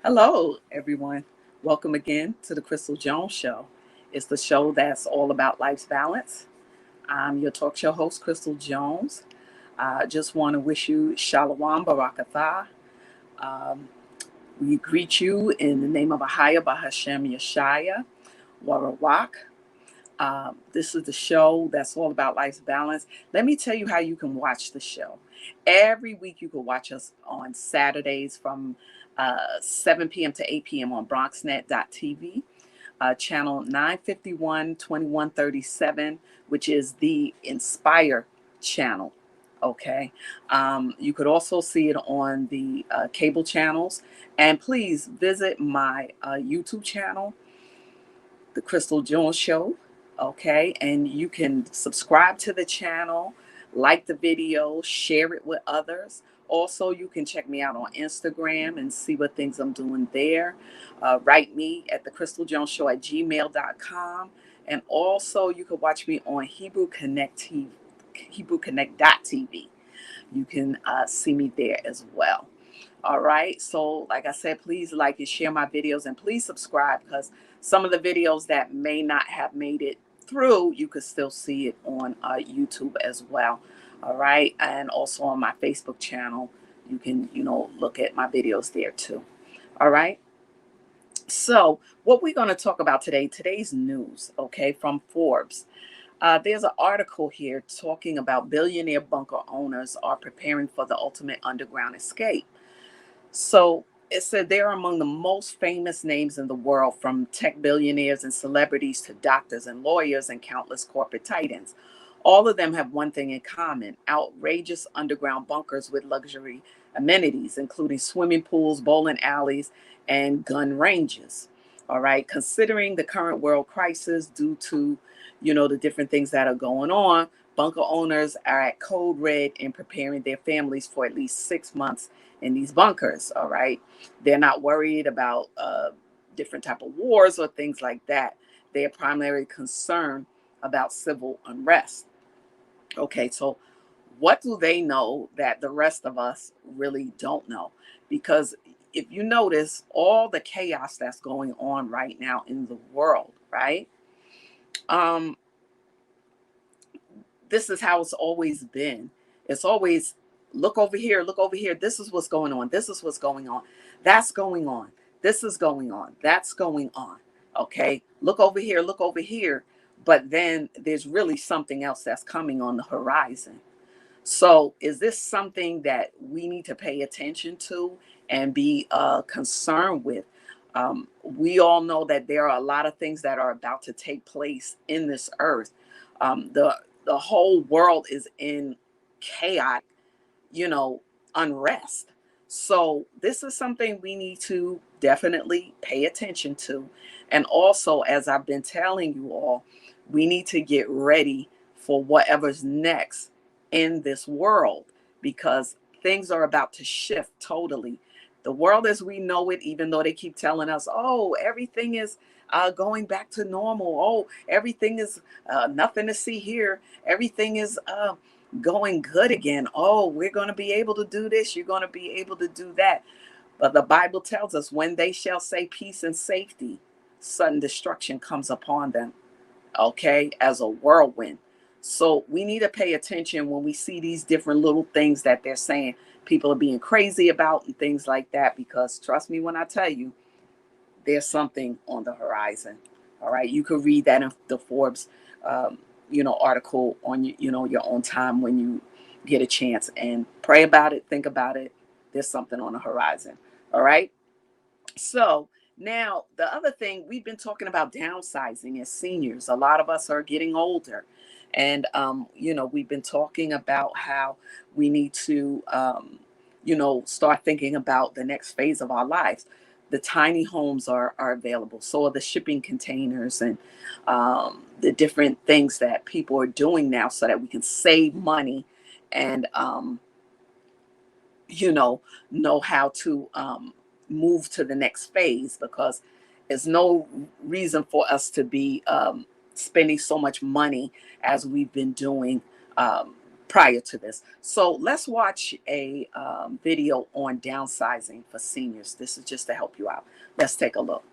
Hello, everyone. Welcome again to the Crystal Jones Show. It's the show that's all about life's balance. I'm your talk show host, Crystal Jones. I just want to wish you Shalawam, Ahthah. Um, we greet you in the name of AHAYA, Bahashem, Yashaya, Rawach. This is the show that's all about life's balance. Let me tell you how you can watch the show. Every week, you can watch us on Saturdays from 7 p.m. to 8 p.m. on BronxNet.tv, channel 951 2137, which is the Inspire channel. Okay. You could also see it on the cable channels. And please visit my YouTube channel, The Crystal Jones Show. Okay. And you can subscribe to the channel, like the video, share it with others. Also, you can check me out on Instagram and see what things I'm doing there. Write me at the Crystal Jones Show at gmail.com. And also, you can watch me on Hebrew Connect TV, HebrewConnect.tv. You can see me there as well. All right. So, like I said, please like and share my videos, and please subscribe, because some of the videos that may not have made it through, you could still see it on YouTube as well. All right. And also on my Facebook channel, you can, look at my videos there too. All right. So, what we're going to talk about today, today's news, okay, from Forbes. There's an article here talking about billionaire bunker owners are preparing for the ultimate underground escape. So it said they're among the most famous names in the world, from tech billionaires and celebrities to doctors and lawyers and countless corporate titans. All of them have one thing in common: outrageous underground bunkers with luxury amenities, including swimming pools, bowling alleys, and gun ranges. All right. Considering the current world crisis due to, the different things that are going on, bunker owners are at code red and preparing their families for at least 6 months in these bunkers. All right. They're not worried about different type of wars or things like that. They're primarily concerned about civil unrest. Okay, so what do they know that the rest of us really don't know? Because if you notice all the chaos that's going on right now in the world, right? Um, this is how it's always been. It's always look over here, look over here. This is what's going on. This is what's going on. That's going on. This is going on. That's going on. Okay. Look over here, look over here. But then there's really something else that's coming on the horizon. So, is this something that we need to pay attention to and be concerned with? We all know that there are a lot of things that are about to take place in this earth. The whole world is in chaos, you know, unrest. So, this is something we need to definitely pay attention to. And also, as I've been telling you all, we need to get ready for whatever's next in this world, because things are about to shift totally. The world as we know it, even though they keep telling us, oh, everything is going back to normal. Oh, everything is nothing to see here. Everything is going good again. Oh, we're going to be able to do this. You're going to be able to do that. But the Bible tells us, when they shall say peace and safety, sudden destruction comes upon them, okay, as a whirlwind. So we need to pay attention when we see these different little things that they're saying people are being crazy about and things like that, because trust me when I tell you, there's something on the horizon. All right. You could read that in the Forbes, article on, your own time when you get a chance, and pray about it, think about it. There's something on the horizon. All right. So now the other thing, we've been talking about downsizing as seniors. A lot of us are getting older, and we've been talking about how we need to start thinking about the next phase of our lives. The tiny homes are available, so are the shipping containers, and the different things that people are doing now so that we can save money and know how to move to the next phase, because there's no reason for us to be spending so much money as we've been doing. prior to this. So let's watch a video on downsizing for seniors. This is just to help you out. Let's take a look.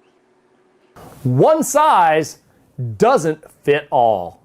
One size doesn't fit all.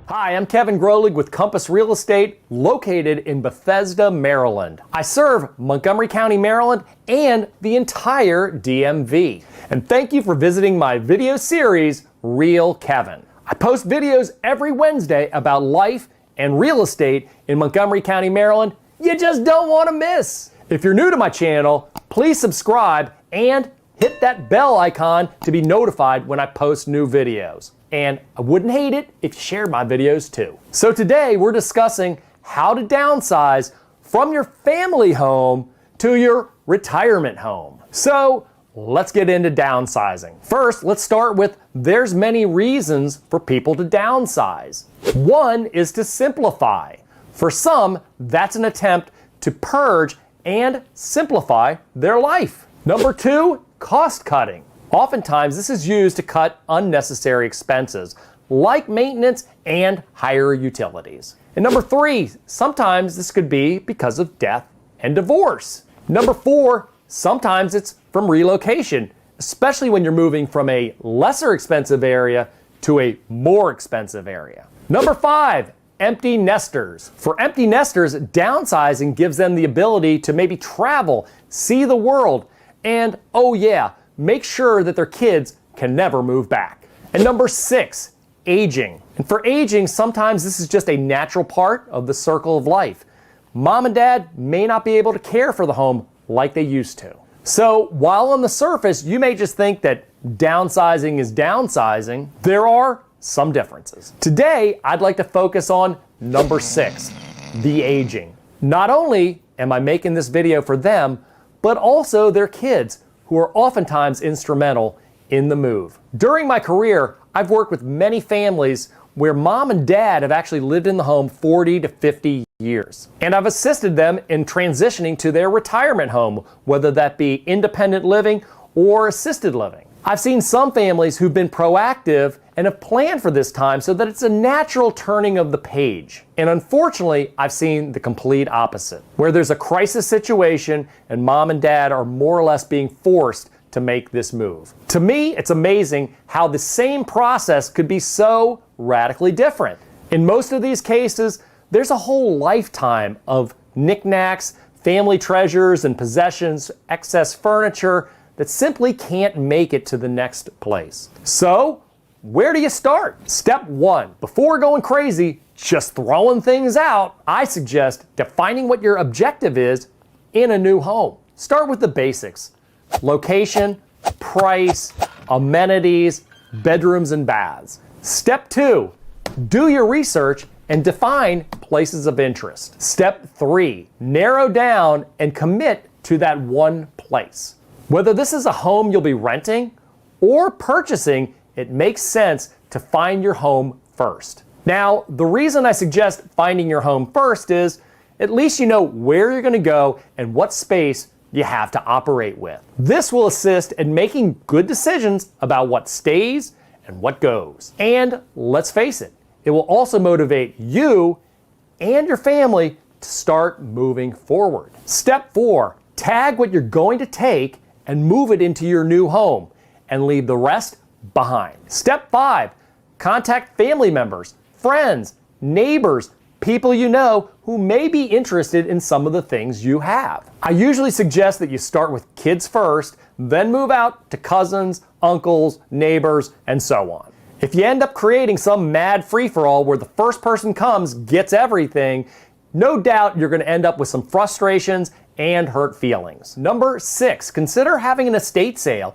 Hi, I'm Kevin Grolig with Compass Real Estate, located in Bethesda, Maryland. I serve Montgomery County, Maryland, and the entire DMV. And thank you for visiting my video series, Real Kevin. I post videos every Wednesday about life and real estate in Montgomery County, Maryland. You just don't want to miss. If you're new to my channel, please subscribe and hit that bell icon to be notified when I post new videos. And I wouldn't hate it if you shared my videos too. So today we're discussing how to downsize from your family home to your retirement home. So let's get into downsizing. First, let's start with there's many reasons for people to downsize. One is to simplify. For some, that's an attempt to purge and simplify their life. Number two, cost cutting. Oftentimes, this is used to cut unnecessary expenses like maintenance and higher utilities. And number three, sometimes this could be because of death and divorce. Number four, sometimes it's from relocation, especially when you're moving from a lesser expensive area to a more expensive area. Number five, empty nesters. For empty nesters, downsizing gives them the ability to maybe travel, see the world, and oh yeah, make sure that their kids can never move back. And number six, aging. And for aging, sometimes this is just a natural part of the circle of life. Mom and dad may not be able to care for the home like they used to. So while on the surface, you may just think that downsizing is downsizing, there are some differences. Today, I'd like to focus on number six, the aging. Not only am I making this video for them, but also their kids, who are oftentimes instrumental in the move. During my career, I've worked with many families where mom and dad have actually lived in the home 40 to 50 years. And I've assisted them in transitioning to their retirement home, whether that be independent living or assisted living. I've seen some families who've been proactive and have planned for this time so that it's a natural turning of the page. And unfortunately, I've seen the complete opposite, where there's a crisis situation and mom and dad are more or less being forced to make this move. To me, it's amazing how the same process could be so radically different. In most of these cases, there's a whole lifetime of knickknacks, family treasures and possessions, excess furniture that simply can't make it to the next place. So, where do you start? Step one, before going crazy, just throwing things out, I suggest defining what your objective is in a new home. Start with the basics: location, price, amenities, bedrooms and baths. Step two, do your research and define places of interest. Step three, narrow down and commit to that one place. Whether this is a home you'll be renting or purchasing, it makes sense to find your home first. Now, the reason I suggest finding your home first is at least you know where you're going to go and what space you have to operate with. This will assist in making good decisions about what stays and what goes. And let's face it, it will also motivate you and your family to start moving forward. Step four, tag what you're going to take and move it into your new home and leave the rest behind. Step five, contact family members, friends, neighbors, people you know who may be interested in some of the things you have. I usually suggest that you start with kids first, then move out to cousins, uncles, neighbors, and so on. If you end up creating some mad free-for-all where the first person comes gets everything, no doubt you're going to end up with some frustrations and hurt feelings. Number six, consider having an estate sale,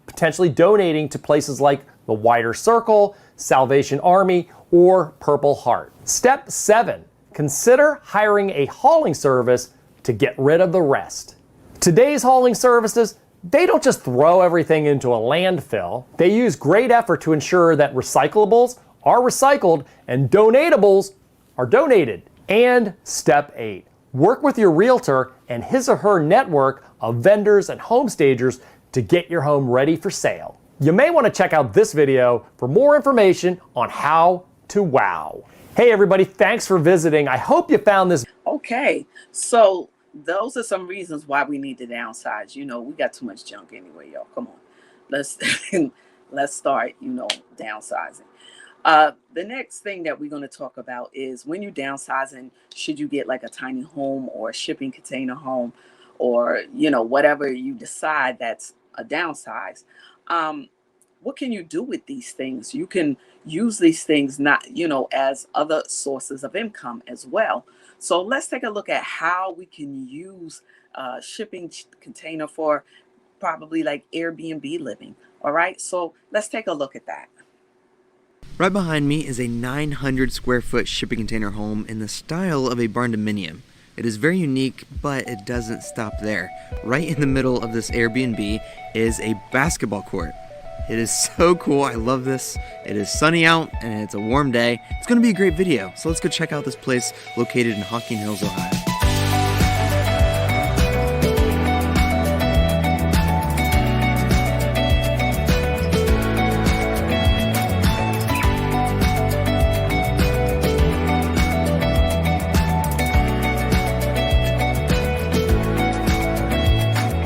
potentially donating to places like the Wider Circle, Salvation Army, or Purple Heart. Step seven, consider hiring a hauling service to get rid of the rest. Today's hauling services, they don't just throw everything into a landfill. They use great effort to ensure that recyclables are recycled and donatables are donated. And step eight, work with your realtor and his or her network of vendors and home stagers to get your home ready for sale. You may want to check out this video for more information on how to wow. Hey everybody, thanks for visiting. I hope you found this. Okay, so those are some reasons why we need to downsize. You know, we got too much junk anyway, y'all. Come on, let's let's start. You know, downsizing. The next thing that we're going to talk about is when you're downsizing, should you get like a tiny home or a shipping container home, or you know whatever you decide that's a downsize. What can you do with these things? You can use these things not, you know, as other sources of income as well. So let's take a look at how we can use shipping container for probably like Airbnb living. All right, so let's take a look at that. Right behind me is a 900 square foot shipping container home in the style of a barn dominium. It is very unique, but it doesn't stop there. Right in the middle of this Airbnb is a basketball court. It is so cool. I love this. It is sunny out and it's a warm day. It's going to be a great video. So let's go check out this place located in Hocking Hills, Ohio.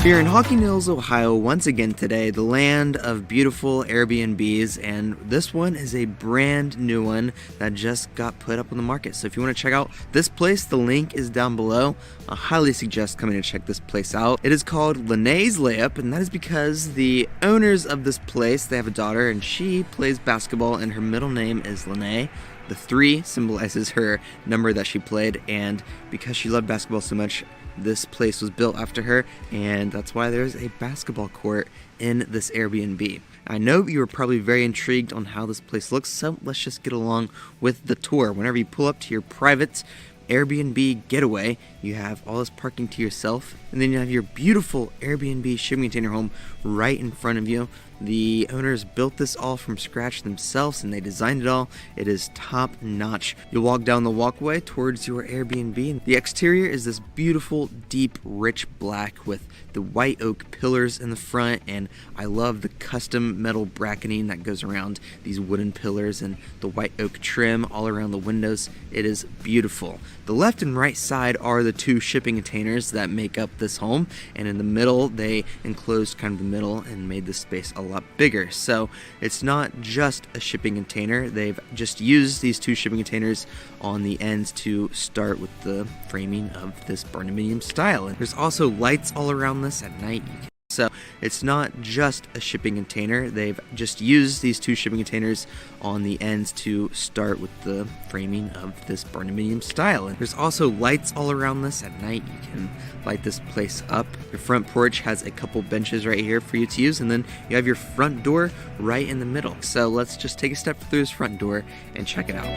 Here in Hocking Hills, Ohio, once again today, the land of beautiful Airbnbs, and this one is a brand new one that just got put up on the market. So if you want to check out this place, the link is down below. I highly suggest coming to check this place out. It is called Lene's Layup, and that is because the owners of this place, they have a daughter, and she plays basketball, and her middle name is Lene. The 3 symbolizes her number that she played, and because she loved basketball so much, this place was built after her, and that's why there's a basketball court in this Airbnb. I know you are probably very intrigued on how this place looks, so let's just get along with the tour. Whenever you pull up to your private Airbnb getaway, you have all this parking to yourself, and then you have your beautiful Airbnb shipping container home right in front of you. The owners built this all from scratch themselves, and they designed it all. It is top notch. You'll walk down the walkway towards your Airbnb. The exterior is this beautiful, deep, rich black with the white oak pillars in the front, and I love the custom metal bracketing that goes around these wooden pillars and the white oak trim all around the windows. It is beautiful. The left and right side are the 2 shipping containers that make up this home, and in the middle they enclosed kind of the middle and made the space a lot bigger. So it's not just a shipping container. They've just used these 2 shipping containers on the ends to start with the framing of this barn dominium style. And there's also lights all around this at night. So it's not just a shipping container. They've just used these 2 shipping containers on the ends to start with the framing of this barn dominium style. And there's also lights all around this at night. You can light this place up. Your front porch has a couple benches right here for you to use, and then you have your front door right in the middle. So let's just take a step through this front door and check it out.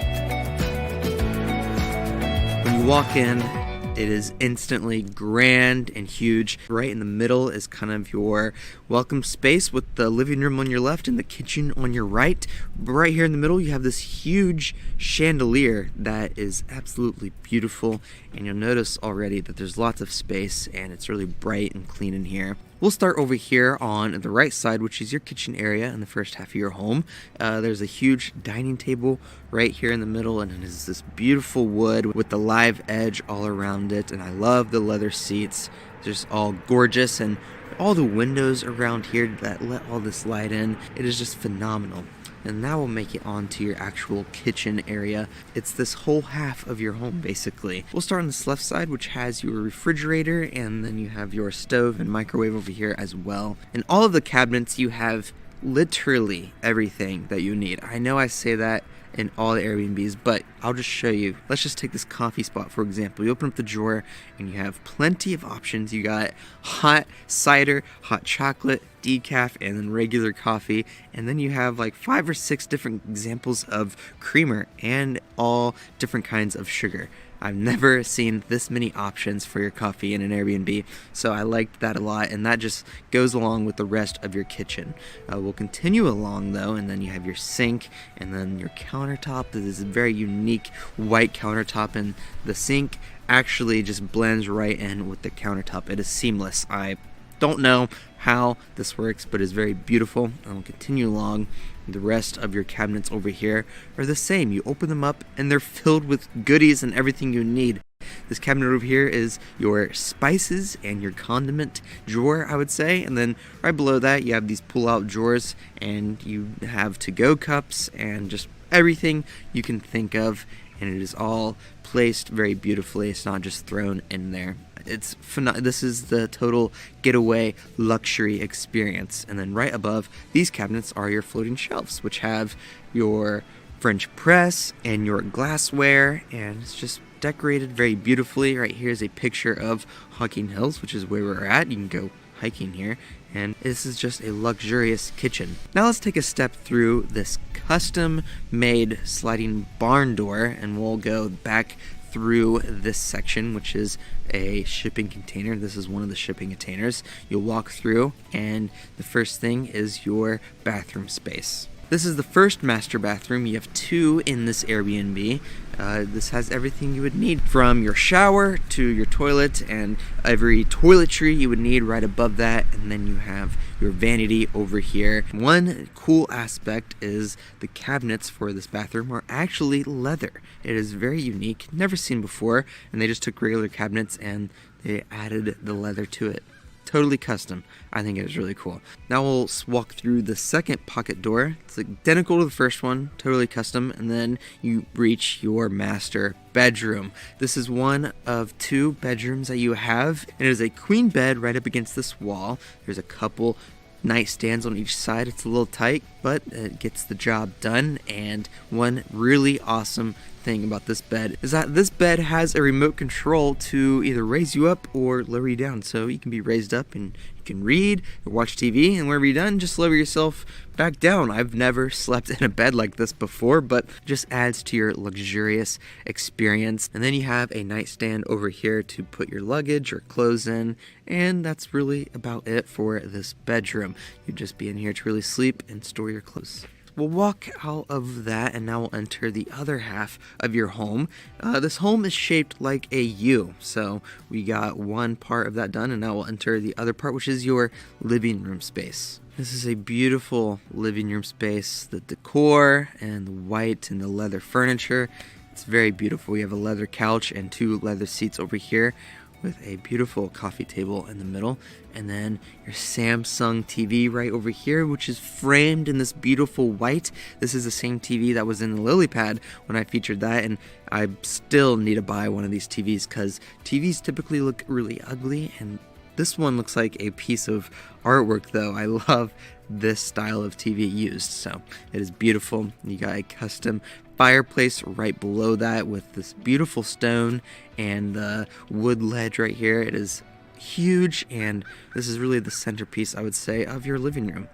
When you walk in, it is instantly grand and huge. Right in the middle is kind of your welcome space with the living room on your left and the kitchen on your right. Right here in the middle, you have this huge chandelier that is absolutely beautiful. And you'll notice already that there's lots of space and it's really bright and clean in here. We'll start over here on the right side, which is your kitchen area in the first half of your home. There's a huge dining table right here in the middle, and it is this beautiful wood with the live edge all around it. And I love the leather seats. They're just all gorgeous, and all the windows around here that let all this light in. It is just phenomenal. And now we'll make it onto your actual kitchen area. It's this whole half of your home, basically. We'll start on this left side, which has your refrigerator, and then you have your stove and microwave over here as well. In all of the cabinets, you have literally everything that you need. I know I say that in all the Airbnbs, but I'll just show you. Let's just take this coffee spot, for example. You open up the drawer and you have plenty of options. You got hot cider, hot chocolate, decaf, and then regular coffee. And then you have like 5 or 6 different examples of creamer and all different kinds of sugar. I've never seen this many options for your coffee in an Airbnb, so I liked that a lot, and that just goes along with the rest of your kitchen. We'll continue along though, and then you have your sink, and then your countertop. This is a very unique white countertop, and the sink actually just blends right in with the countertop. It is seamless. I don't know how this works, but it's very beautiful. And we'll continue along. The rest of your cabinets over here are the same. You open them up and they're filled with goodies and everything you need. This cabinet over here is your spices and your condiment drawer, I would say. And then right below that, you have these pull-out drawers, and you have to-go cups and just everything you can think of. And it is all placed very beautifully. It's not just thrown in there. This is the total getaway luxury experience. And then right above these cabinets are your floating shelves, which have your French press and your glassware, and it's just decorated very beautifully. Right here is a picture of Hocking Hills, which is where we're at. You can go hiking here, and this is just a luxurious kitchen. Now let's take a step through this custom made sliding barn door, and we'll go back through this section, which is a shipping container. This is one of the shipping containers. You'll walk through, and the first thing is your bathroom space. This is the first master bathroom. You have 2 in this Airbnb. This has everything you would need, from your shower to your toilet and every toiletry you would need right above that. And then you have your vanity over here. One cool aspect is the cabinets for this bathroom are actually leather. It is very unique, never seen before, and they just took regular cabinets and they added the leather to it. Totally custom. I think it is really cool. Now we'll walk through the second pocket door. It's identical to the first one, totally custom, and then you reach your master bedroom. This is one of 2 bedrooms that you have, and it is a queen bed right up against this wall. There's a couple nightstands on each side. It's a little tight, but it gets the job done. And one really awesome thing about this bed is that this bed has a remote control to either raise you up or lower you down. So you can be raised up and you can read or watch TV, and whenever you're done, just lower yourself back down. I've never slept in a bed like this before, but just adds to your luxurious experience. And then you have a nightstand over here to put your luggage or clothes in, and that's really about it for this bedroom. You'd just be in here to really sleep and store your clothes. We'll walk out of that, and now we'll enter the other half of your home. This home is shaped like a U, so we got one part of that done, and now we'll enter the other part, which is your living room space. This is a beautiful living room space. The decor and the white and the leather furniture, it's very beautiful. We have a leather couch and 2 leather seats over here, with a beautiful coffee table in the middle, and then your Samsung TV right over here, which is framed in this beautiful white. This is the same TV that was in the lily pad when I featured that, and I still need to buy one of these TVs because TVs typically look really ugly, and this one looks like a piece of artwork though. I love this style of TV used, so it is beautiful. You got a custom fireplace right below that with this beautiful stone and the wood ledge right here. It is huge, and this is really the centerpiece, I would say, of your living room.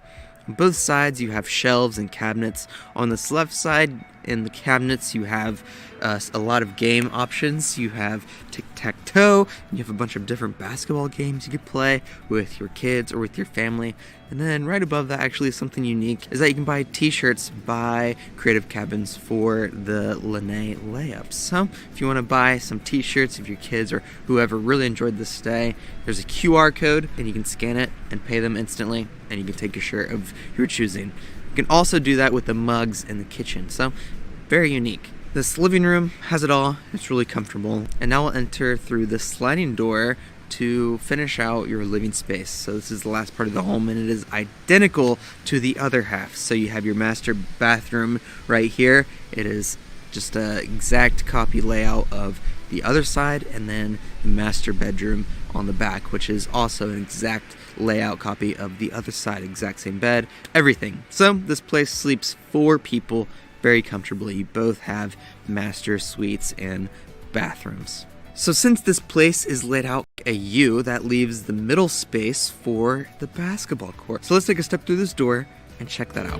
On both sides you have shelves and cabinets. On this left side, in the cabinets, you have a lot of game options. You have tic-tac-toe, you have a bunch of different basketball games you could play with your kids or with your family. And then right above that, actually, something unique is that you can buy t-shirts by Creative Cabins for the Lene layups. So if you want to buy some t-shirts of your kids or whoever really enjoyed this stay, there's a QR code and you can scan it and pay them instantly, and you can take your shirt of your choosing. You can also do that with the mugs in the kitchen, so very unique. This living room has it all. It's really comfortable. And now we'll enter through the sliding door to finish out your living space. So this is the last part of the home, and it is identical to the other half. So you have your master bathroom right here. It is just an exact copy layout of the other side, and then the master bedroom on the back, which is also an exact layout copy of the other side. Exact same bed, everything. So this place sleeps 4 people very comfortably. You both have master suites and bathrooms. So since this place is laid out a U, that leaves the middle space for the basketball court. So let's take a step through this door and check that out.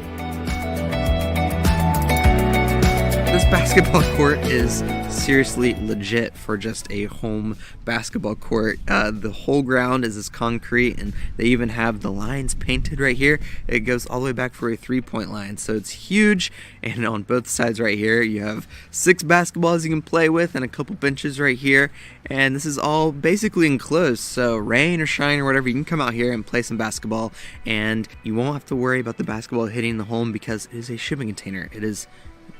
This This basketball court is seriously legit for just a home basketball court. The whole ground is this concrete, and they even have the lines painted right here. It goes all the way back for a three-point line, so it's huge. And on both sides right here, you have 6 basketballs you can play with and a couple benches right here. And this is all basically enclosed, so rain or shine or whatever, you can come out here and play some basketball, and you won't have to worry about the basketball hitting the home because it is a shipping container. It is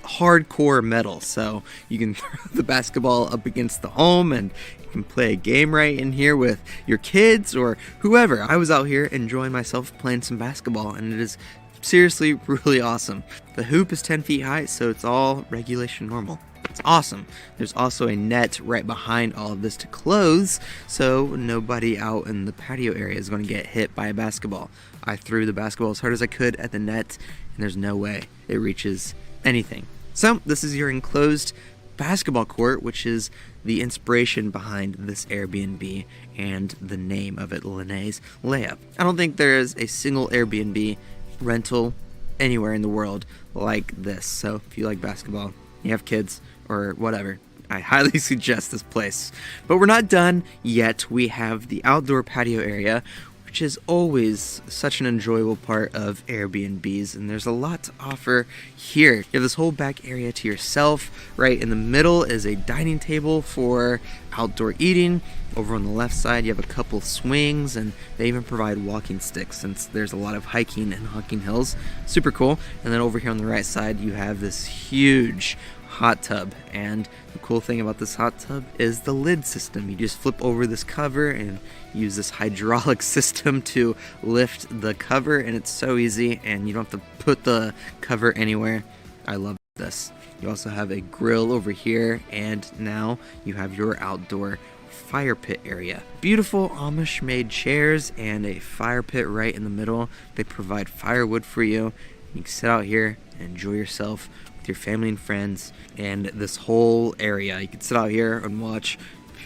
hardcore metal, so you can throw the basketball up against the home and you can play a game right in here with your kids or whoever. I was out here enjoying myself playing some basketball, and it is seriously really awesome. The hoop is 10 feet high, so it's all regulation normal. It's awesome. There's also a net right behind all of this to close, so nobody out in the patio area is going to get hit by a basketball. I threw the basketball as hard as I could at the net, and there's no way it reaches anything. So this is your enclosed basketball court, which is the inspiration behind this Airbnb and the name of it, Lene's Layup. I don't think there is a single Airbnb rental anywhere in the world like this. So if you like basketball, you have kids or whatever, I highly suggest this place. But we're not done yet. We have the outdoor patio area, which is always such an enjoyable part of Airbnbs, and there's a lot to offer here. You have this whole back area to yourself. Right in the middle is a dining table for outdoor eating. Over on the left side, you have a couple swings, and they even provide walking sticks since there's a lot of hiking and hiking hills. Super cool. And then over here on the right side, you have this huge hot tub, and the cool thing about this hot tub is the lid system. You just flip over this cover and use this hydraulic system to lift the cover, and it's so easy, and you don't have to put the cover anywhere. I love this. You also have a grill over here, and now you have your outdoor fire pit area. Beautiful Amish made chairs and a fire pit right in the middle. They provide firewood for you. You can sit out here and enjoy yourself with your family and friends. And this whole area, you can sit out here and watch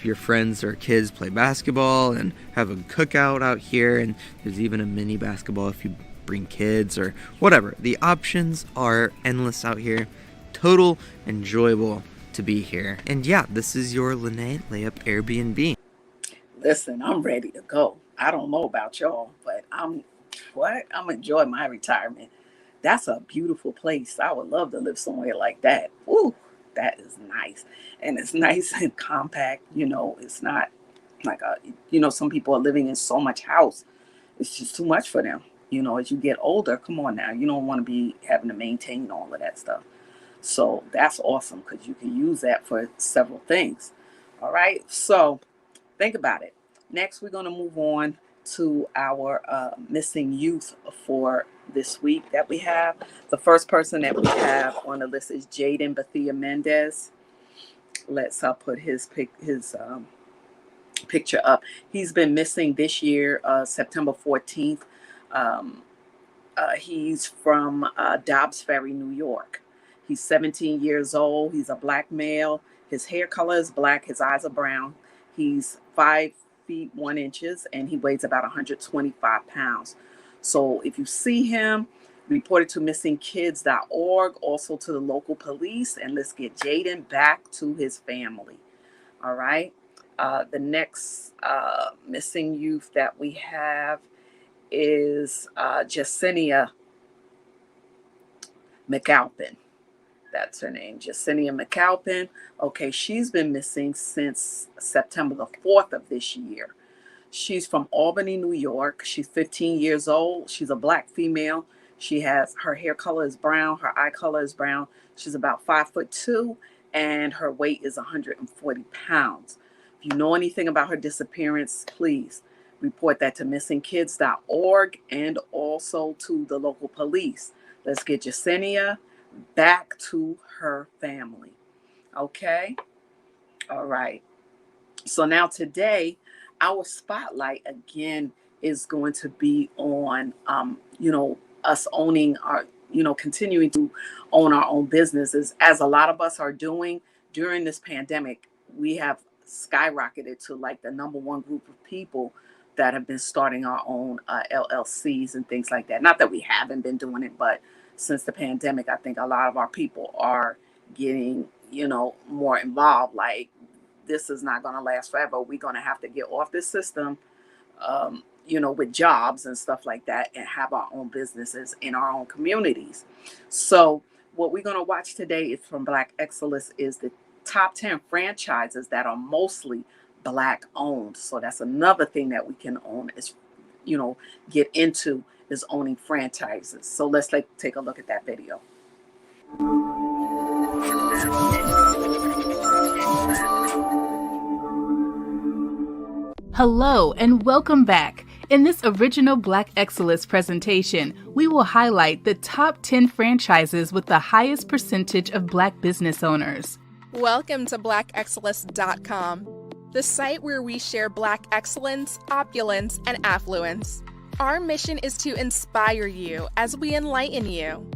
your friends or kids play basketball and have a cookout out here. And there's even a mini basketball if you bring kids or whatever. The options are endless out here. Total enjoyable to be here. And yeah, this is your Lene Layup Airbnb. Listen, I'm ready to go. I don't know about y'all, but I'm enjoying my retirement. That's a beautiful place. I would love to live somewhere like that. Ooh, that is nice. And it's nice and compact. It's not like some people are living in so much house. It's just too much for them. As you get older, come on now. You don't want to be having to maintain all of that stuff. So that's awesome because you can use that for several things. All right. So think about it. Next, we're going to move on to our missing youth for this week that we have. The first person that we have on the list is Jaden Bethia Mendez. Let's put his picture up. He's been missing this year, September 14th. He's from Dobbs Ferry, New York. He's 17 years old. He's a black male. His hair color is black. His eyes are brown. He's 5 feet 1 inches, and he weighs about 125 pounds. So if you see him, report it to missingkids.org, also to the local police, and let's get Jaden back to his family. All right. The next missing youth that we have is Yasenia McAlpin. That's her name, Yasenia McAlpin. Okay, she's been missing since September the 4th of this year. She's from Albany, New York. She's 15 years old. She's a black female. Her hair color is brown. Her eye color is brown. She's about 5'2", and her weight is 140 pounds. If you know anything about her disappearance, please report that to missingkids.org and also to the local police. Let's get Yasenia back to her family. Okay? All right. So now today, our spotlight again is going to be on, us owning our, continuing to own our own businesses, as a lot of us are doing during this pandemic. We have skyrocketed to like the number one group of people that have been starting our own LLCs and things like that. Not that we haven't been doing it, but since the pandemic, I think a lot of our people are getting, more involved. Like, this is not going to last forever. We're going to have to get off this system, with jobs and stuff like that, and have our own businesses in our own communities. So what we're going to watch today is from Black Excellence, is the top 10 franchises that are mostly Black owned. So that's another thing that we can own is, get into, is owning franchises. So let's take a look at that video. Hello and welcome back. In this original Black Excellence presentation, we will highlight the top 10 franchises with the highest percentage of Black business owners. Welcome to blackexcellence.com, the site where we share Black excellence, opulence, and affluence. Our mission is to inspire you as we enlighten you.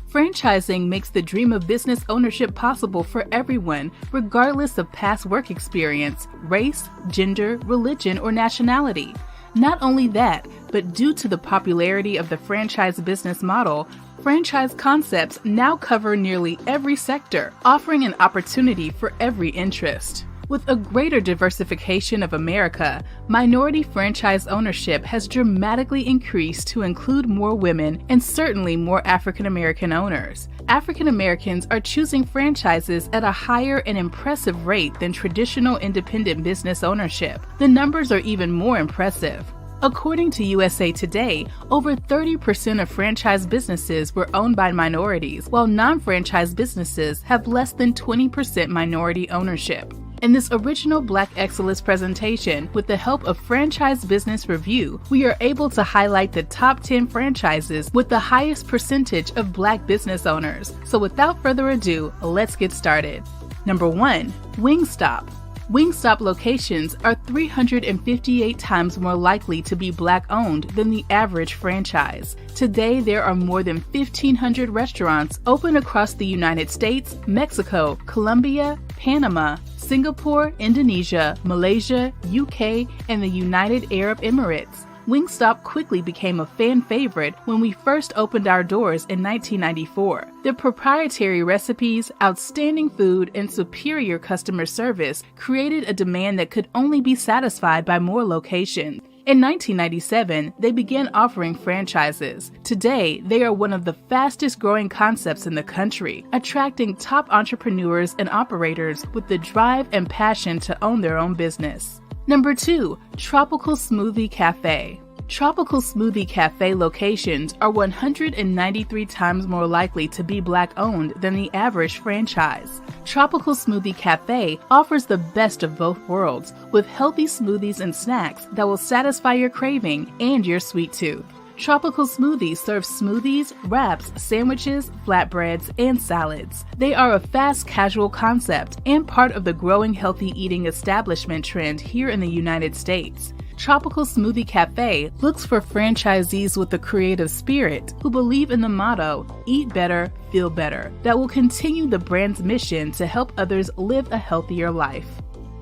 Franchising makes the dream of business ownership possible for everyone, regardless of past work experience, race, gender, religion, or nationality. Not only that, but due to the popularity of the franchise business model, franchise concepts now cover nearly every sector, offering an opportunity for every interest. With a greater diversification of America, minority franchise ownership has dramatically increased to include more women and certainly more African American owners. African Americans are choosing franchises at a higher and impressive rate than traditional independent business ownership. The numbers are even more impressive. According to USA Today, over 30% of franchise businesses were owned by minorities, while non-franchise businesses have less than 20% minority ownership. In this original Black Excellence presentation, with the help of Franchise Business Review, we are able to highlight the top 10 franchises with the highest percentage of Black business owners. So without further ado, let's get started. Number 1. Wingstop. Wingstop locations are 358 times more likely to be Black owned than the average franchise. Today, there are more than 1,500 restaurants open across the United States, Mexico, Colombia, Panama, Singapore, Indonesia, Malaysia, UK, and the United Arab Emirates. Wingstop quickly became a fan favorite when we first opened our doors in 1994. Their proprietary recipes, outstanding food, and superior customer service created a demand that could only be satisfied by more locations. In 1997, they began offering franchises. Today, they are one of the fastest growing concepts in the country, attracting top entrepreneurs and operators with the drive and passion to own their own business. Number 2. Tropical Smoothie Cafe. Tropical Smoothie Cafe locations are 193 times more likely to be Black owned than the average franchise. Tropical Smoothie Cafe offers the best of both worlds, with healthy smoothies and snacks that will satisfy your craving and your sweet tooth. Tropical Smoothies serve smoothies, wraps, sandwiches, flatbreads, and salads. They are a fast casual concept and part of the growing healthy eating establishment trend here in the United States. Tropical Smoothie Cafe looks for franchisees with a creative spirit who believe in the motto, "Eat better, feel better," that will continue the brand's mission to help others live a healthier life.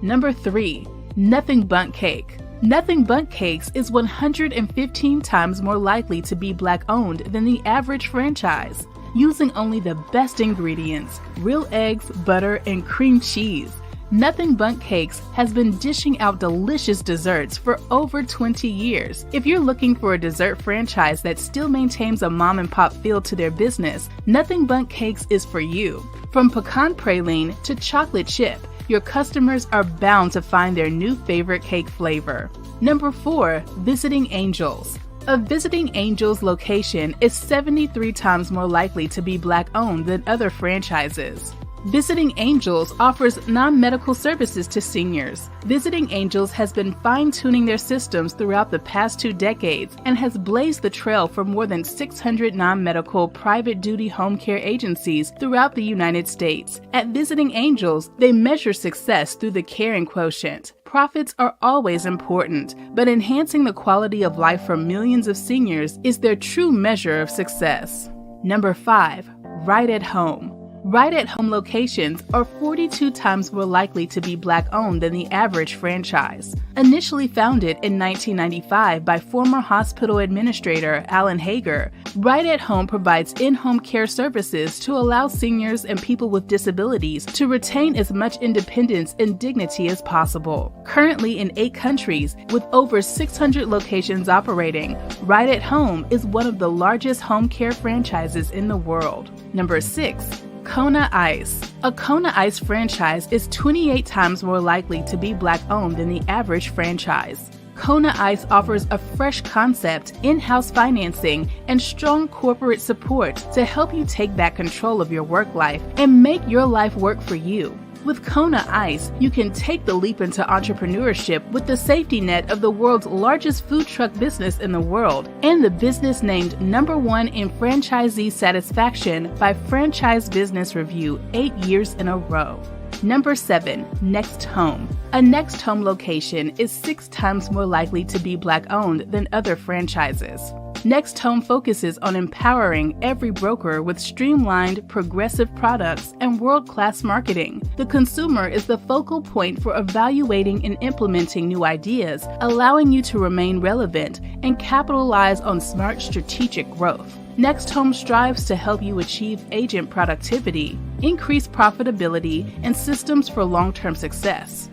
Number 3. Nothing Bundt Cake. Nothing Bundt Cakes is 115 times more likely to be Black owned than the average franchise. Using only the best ingredients, real eggs, butter, and cream cheese, Nothing Bundt Cakes has been dishing out delicious desserts for over 20 years. If you're looking for a dessert franchise that still maintains a mom and pop feel to their business, Nothing Bundt Cakes is for you. From pecan praline to chocolate chip, your customers are bound to find their new favorite cake flavor. Number 4, Visiting Angels. A Visiting Angels location is 73 times more likely to be Black owned than other franchises. Visiting Angels offers non-medical services to seniors. Visiting Angels has been fine-tuning their systems throughout the past 2 decades and has blazed the trail for more than 600 non-medical private duty home care agencies throughout the United States. At Visiting Angels, they measure success through the caring quotient. Profits are always important, but enhancing the quality of life for millions of seniors is their true measure of success. Number 5, Right at Home. Right-at-home locations are 42 times more likely to be Black-owned than the average franchise. Initially founded in 1995 by former hospital administrator Alan Hager, Right at Home provides in-home care services to allow seniors and people with disabilities to retain as much independence and dignity as possible. Currently in 8 countries, with over 600 locations operating, Right at Home is one of the largest home care franchises in the world. Number 6. Kona Ice. A Kona Ice franchise is 28 times more likely to be Black-owned than the average franchise. Kona Ice offers a fresh concept, in-house financing, and strong corporate support to help you take back control of your work life and make your life work for you. With Kona Ice, you can take the leap into entrepreneurship with the safety net of the world's largest food truck business in the world and the business named #1 in franchisee satisfaction by Franchise Business Review 8 years in a row. Number 7. Next Home. A Next Home location is 6 times more likely to be Black-owned than other franchises. Next Home focuses on empowering every broker with streamlined, progressive products and world-class marketing. The consumer is the focal point for evaluating and implementing new ideas, allowing you to remain relevant and capitalize on smart strategic growth. Next Home strives to help you achieve agent productivity, increase profitability, and systems for long-term success.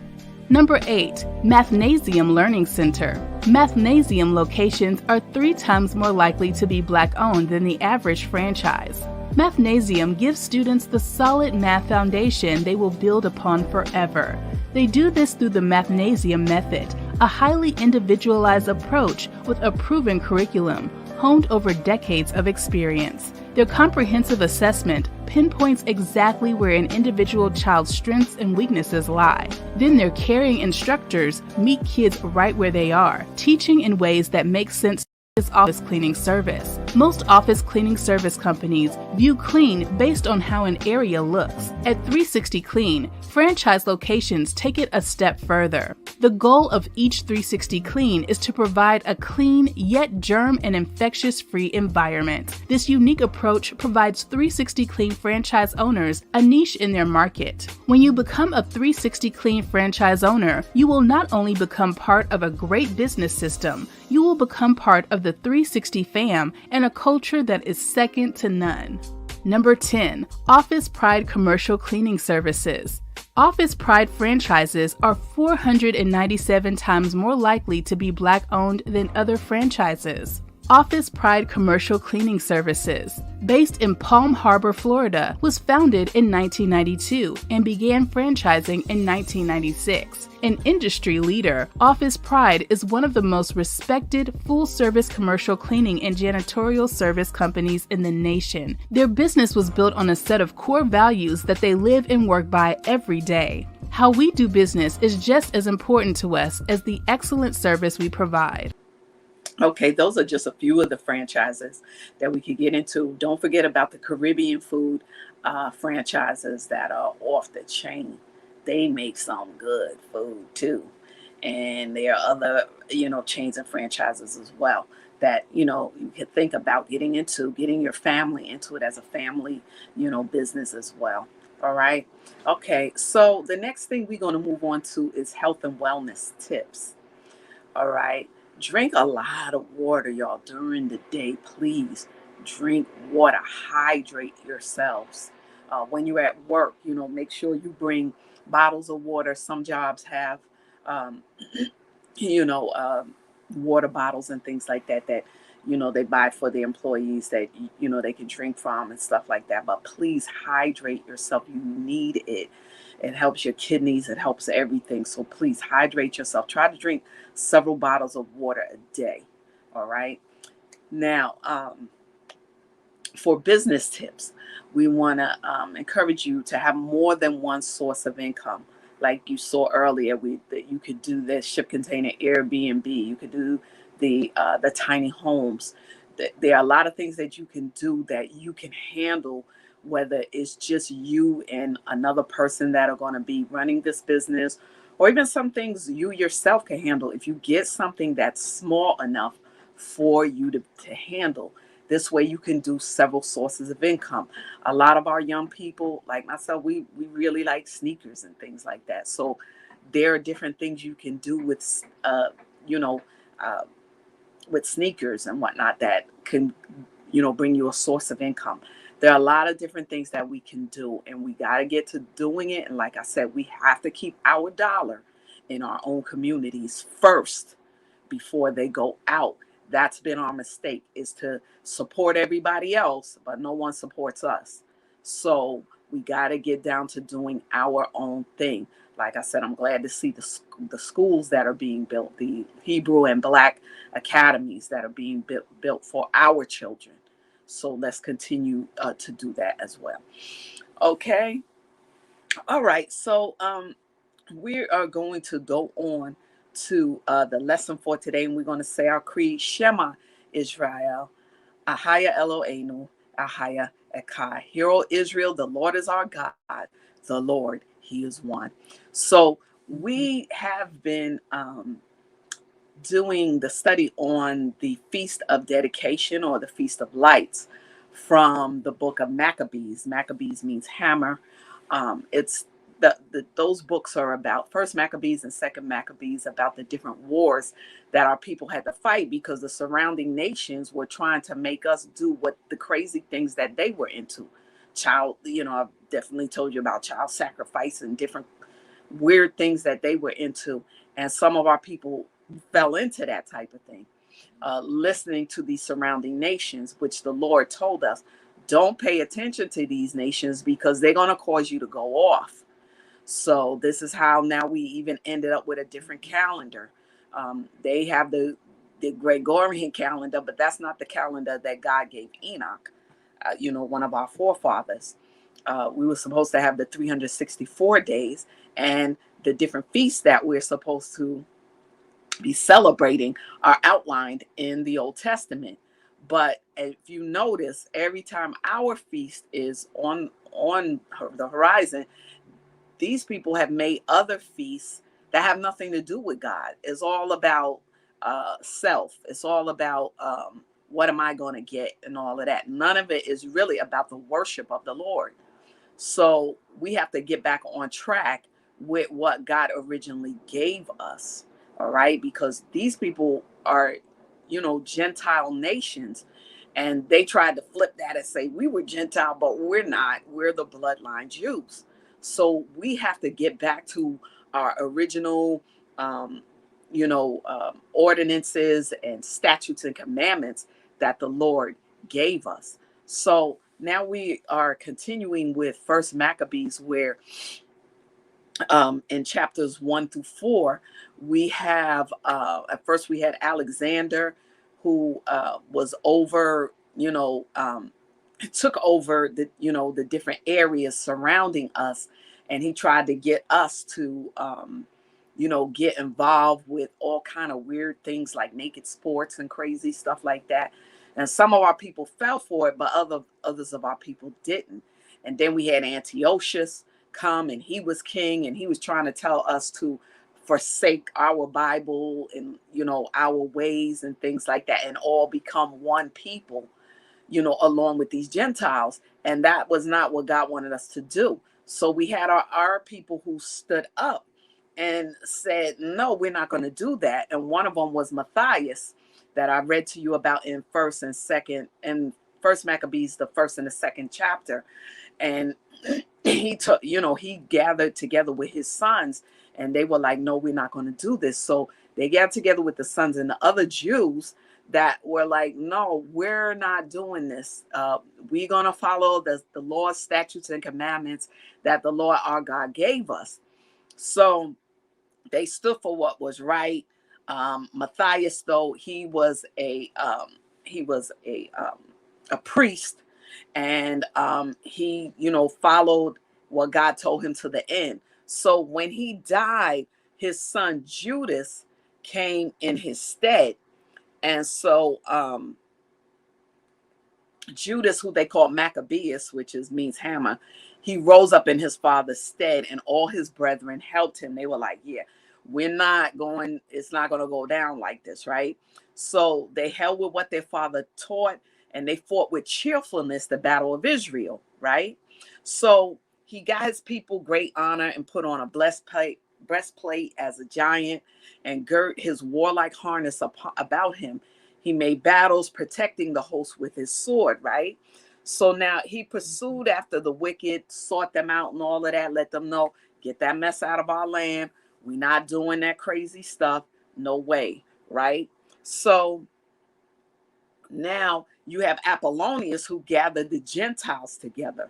Number 8. Mathnasium Learning Center. Mathnasium locations are 3 times more likely to be Black-owned than the average franchise. Mathnasium gives students the solid math foundation they will build upon forever. They do this through the Mathnasium method, a highly individualized approach with a proven curriculum, honed over decades of experience. Their comprehensive assessment pinpoints exactly where an individual child's strengths and weaknesses lie. Then their caring instructors meet kids right where they are, teaching in ways that make sense to this office cleaning service. Most office cleaning service companies view clean based on how an area looks. At 360 Clean, franchise locations take it a step further. The goal of each 360 Clean is to provide a clean yet germ and infectious-free environment. This unique approach provides 360 Clean franchise owners a niche in their market. When you become a 360 Clean franchise owner, you will not only become part of a great business system, you will become part of the 360 fam and a culture that is second to none. Number 10. Office Pride Commercial Cleaning Services. Office Pride franchises are 497 times more likely to be Black-owned than other franchises. Office Pride Commercial Cleaning Services, based in Palm Harbor, Florida, was founded in 1992 and began franchising in 1996. An industry leader, Office Pride is one of the most respected full-service commercial cleaning and janitorial service companies in the nation. Their business was built on a set of core values that they live and work by every day. How we do business is just as important to us as the excellent service we provide. Okay, those are just a few of the franchises that we could get into. Don't forget about the Caribbean food franchises that are off the chain. They make some good food too. And there are other, chains and franchises as well that, you could think about getting your family into it as a family, business as well. All right. Okay, so the next thing we're going to move on to is health and wellness tips. All right. Drink a lot of water, y'all, during the day. Please drink water. Hydrate yourselves. When you're at work, make sure you bring bottles of water. Some jobs have, water bottles and things like that, they buy for the employees that, they can drink from and stuff like that. But please hydrate yourself. You need it. It helps your kidneys. It helps everything. So please hydrate yourself. Try to drink several bottles of water a day. All right. Now, for business tips, we want to encourage you to have more than one source of income. Like you saw earlier, that you could do this ship container Airbnb. You could do the tiny homes. There are a lot of things that you can do that you can handle, whether it's just you and another person that are going to be running this business, or even some things you yourself can handle. If you get something that's small enough for you to handle, This way you can do several sources of income. A lot of our young people, like myself, we really like sneakers and things like that. So there are different things you can do with, you know, uh, with sneakers and whatnot that can, you know, bring you a source of income. There are a lot of different things that we can do, and we got to get to doing it. And like I said, we have to keep our dollar in our own communities first before they go out. That's been our mistake, is to support everybody else, but no one supports us. So we got to get down to doing our own thing. Like I said, I'm glad to see the schools that are being built, the Hebrew and Black academies that are being built for our children. So let's continue to do that as well. Okay. All right. So we are going to go on to the lesson for today, and we're going to say our creed: Shema Israel, AHAYA ELOHENU, AHAYA ECHAD. Hear, O Israel, the Lord is our God, the Lord, He is one. So we have been doing the study on the Feast of Dedication, or the Feast of Lights, from the book of Maccabees. Maccabees means hammer. It's those books are about First Maccabees and Second Maccabees, about the different wars that our people had to fight because the surrounding nations were trying to make us do what the crazy things that they were into. I've definitely told you about child sacrifice and different weird things that they were into, and some of our people fell into that type of thing, listening to the surrounding nations, which the Lord told us, don't pay attention to these nations because they're going to cause you to go off. So this is how now we even ended up with a different calendar. They have the Gregorian calendar, but that's not the calendar that God gave Enoch, one of our forefathers. We were supposed to have the 364 days, and the different feasts that we're supposed to be celebrating are outlined in the Old Testament. But if you notice, every time our feast is on the horizon, these people have made other feasts that have nothing to do with God. It's all about self. It's all about what am I going to get and all of that. None of it is really about the worship of the Lord. So we have to get back on track with what God originally gave us. All right, because these people are, Gentile nations, and they tried to flip that and say we were Gentile, but we're not. We're the bloodline Jews. So we have to get back to our original, ordinances and statutes and commandments that the Lord gave us. So now we are continuing with First Maccabees, where in chapters 1-4, we have at first we had Alexander, who was over, took over the different areas surrounding us, and he tried to get us to get involved with all kind of weird things like naked sports and crazy stuff like that. And some of our people fell for it, but others of our people didn't. And then we had Antiochus come, and he was king, and he was trying to tell us to forsake our Bible and our ways and things like that, and all become one people, along with these Gentiles. And that was not what God wanted us to do. So we had our people who stood up and said, no, we're not going to do that. And one of them was Matthias, that I read to you about in First Maccabees, the first and the second chapter. And he gathered together with his sons, and they were like, no, we're not going to do this. So they gathered together with the sons and the other Jews that were like, no, we're not doing this. We're going to follow the laws, statutes, and commandments that the Lord our God gave us. So they stood for what was right. Matthias, though, he was a priest, and he followed what God told him to the end. So when he died, his son Judas came in his stead. And so Judas, who they call Maccabees, which means hammer, he rose up in his father's stead, and all his brethren helped him. They were like, yeah, it's not going to go down like this, right? So they held with what their father taught, and they fought with cheerfulness the battle of Israel, right? So he got his people great honor and put on a breastplate as a giant and girt his warlike harness about him. He made battles protecting the host with his sword, right? So now he pursued after the wicked, sought them out and all of that, let them know, get that mess out of our land. We're not doing that crazy stuff. No way, right? So now you have Apollonius who gathered the Gentiles together,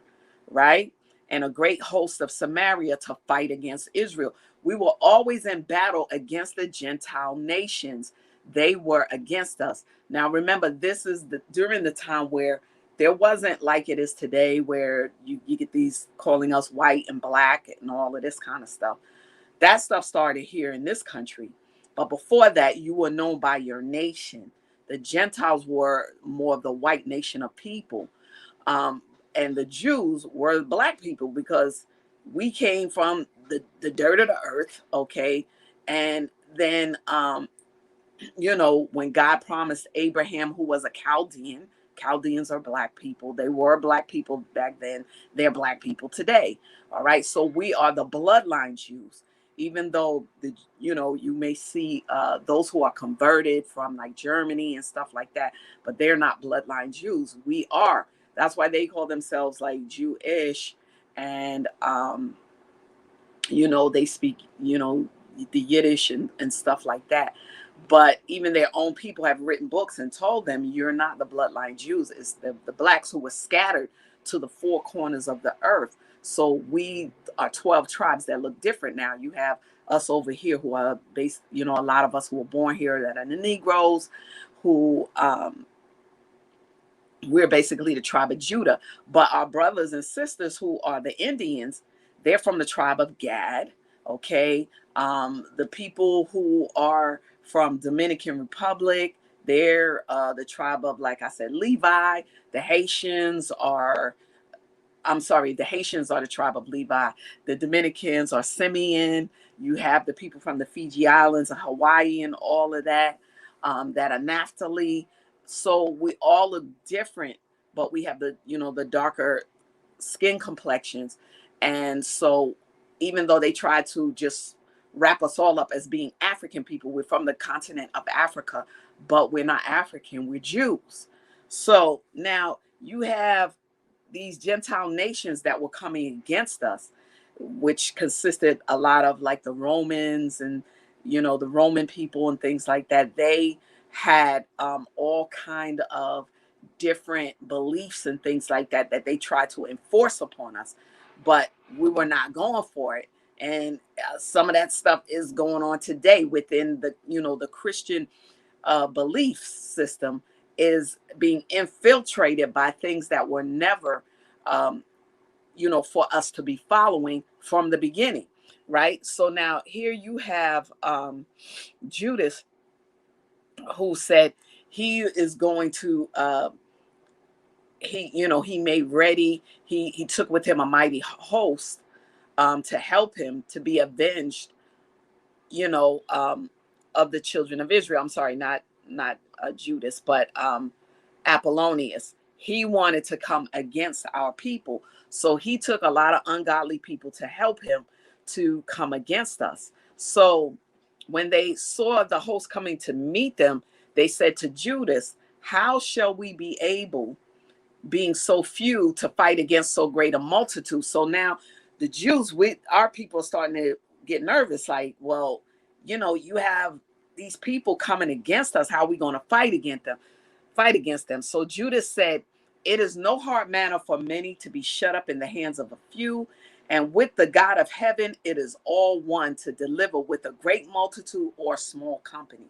right? And a great host of Samaria to fight against Israel. We were always in battle against the Gentile nations. They were against us. Now remember, this is during the time where there wasn't like it is today, where you get these calling us white and black and all of this kind of stuff. That stuff started here in this country. But before that, you were known by your nation. The Gentiles were more of the white nation of people. And the Jews were the black people, because we came from the dirt of the earth, okay? And then, when God promised Abraham, who was a Chaldean, Chaldeans are black people. They were black people back then. They're black people today. All right. So we are the bloodline Jews, even though you may see those who are converted from like Germany and stuff like that, but they're not bloodline Jews. We are. That's why they call themselves like Jewish, and they speak the Yiddish and stuff like that. But even their own people have written books and told them, you're not the bloodline Jews. It's the blacks who were scattered to the four corners of the earth. So we are 12 tribes that look different now. You have us over here who are based, a lot of us who were born here that are the Negroes, who we're basically the tribe of Judah. But our brothers and sisters who are the Indians, they're from the tribe of Gad. Okay. The people who are from Dominican Republic, they're the tribe of, like I said, Levi. The Haitians are the tribe of Levi. The Dominicans are Simeon. You have the people from the Fiji Islands, Hawaii, and all of that, that are Naphtali. So we all look different, but we have the darker skin complexions. And so even though they try to just wrap us all up as being African people, we're from the continent of Africa, but we're not African, we're Jews. So now you have these Gentile nations that were coming against us, which consisted a lot of like the Romans and, the Roman people and things like that. They had all kind of different beliefs and things like that they tried to enforce upon us, but we were not going for it. And some of that stuff is going on today within the Christian belief system, is being infiltrated by things that were never, for us to be following from the beginning, right? So now here you have Judas, who said he is going to, he made ready. He took with him a mighty host to help him to be avenged, of the children of Israel. I'm sorry, not Judas, but Apollonius. He wanted to come against our people. So he took a lot of ungodly people to help him to come against us. So when they saw the host coming to meet them, they said to Judas, how shall we be able, being so few, to fight against so great a multitude? So now the Jews, our people are starting to get nervous. Like, well, you have these people coming against us. How are we going to fight against them? So Judas said, it is no hard matter for many to be shut up in the hands of a few. And with the God of heaven, it is all one to deliver with a great multitude or small company.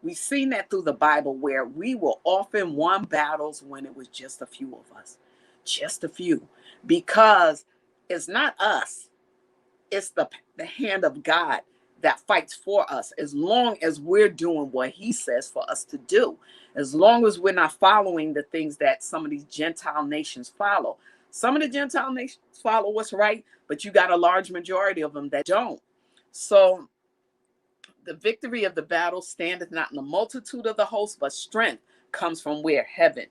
We've seen that through the Bible, where we were often won battles when it was just a few of us, just a few, because it's not us. It's the hand of God that fights for us, as long as we're doing what he says for us to do, as long as we're not following the things that some of these Gentile nations follow. Some of the Gentile nations follow what's right, but you got a large majority of them that don't. So the victory of the battle standeth not in the multitude of the host, but strength comes from where? Heaven.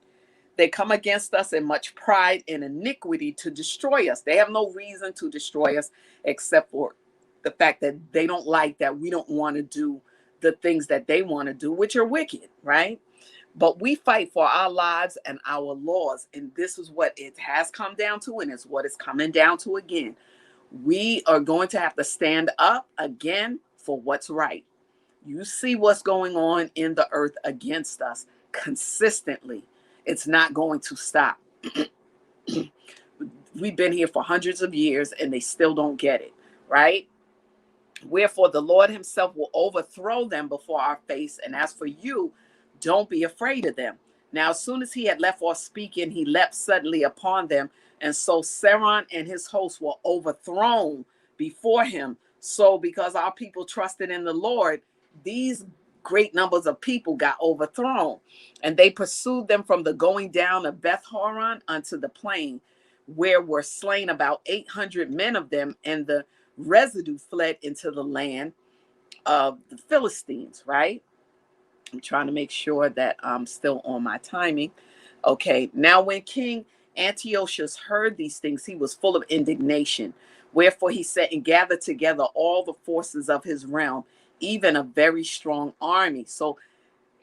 They come against us in much pride and iniquity to destroy us. They have no reason to destroy us except for the fact that they don't like that we don't want to do the things that they want to do, which are wicked, right? But we fight for our lives and our laws. And this is what it has come down to, and it's what it's coming down to again. We are going to have to stand up again for what's right. You see what's going on in the earth against us consistently. It's not going to stop. We've been here for hundreds of years and they still don't get it, right? Wherefore the Lord himself will overthrow them before our face. And as for you, don't be afraid of them. Now, as soon as he had left off speaking, he leapt suddenly upon them. And so Saron and his hosts were overthrown before him. So because our people trusted in the Lord, these great numbers of people got overthrown. And they pursued them from the going down of Beth Horon unto the plain, where were slain about 800 men of them. And the residue fled into the land of the Philistines, right? I'm trying to make sure that I'm still on my timing. Okay, now when King Antiochus heard these things, he was full of indignation. Wherefore he sent and gathered together all the forces of his realm, even a very strong army. So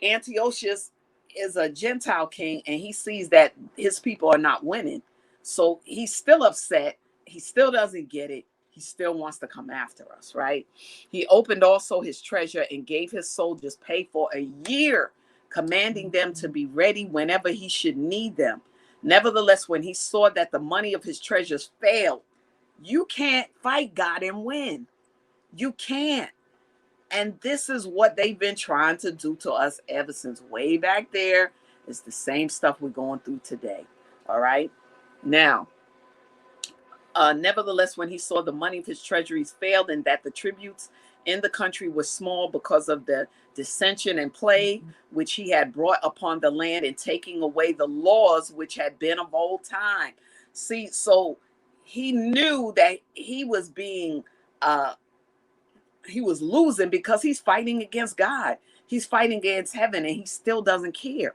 Antiochus is a Gentile king, and he sees that his people are not winning. So he's still upset. He still doesn't get it. He still wants to come after us, right? He opened also his treasure and gave his soldiers pay for a year, commanding them to be ready whenever he should need them. Nevertheless, when he saw that the money of his treasures failed, you can't fight God and win. You can't. And this is what they've been trying to do to us ever since way back there. It's the same stuff we're going through today. All right. Now, nevertheless, when he saw the money of his treasuries failed, and that the tributes in the country were small because of the dissension and plague which he had brought upon the land, and taking away the laws which had been of old time. See, so he knew that he was being he was losing because he's fighting against God. He's fighting against heaven, and he still doesn't care.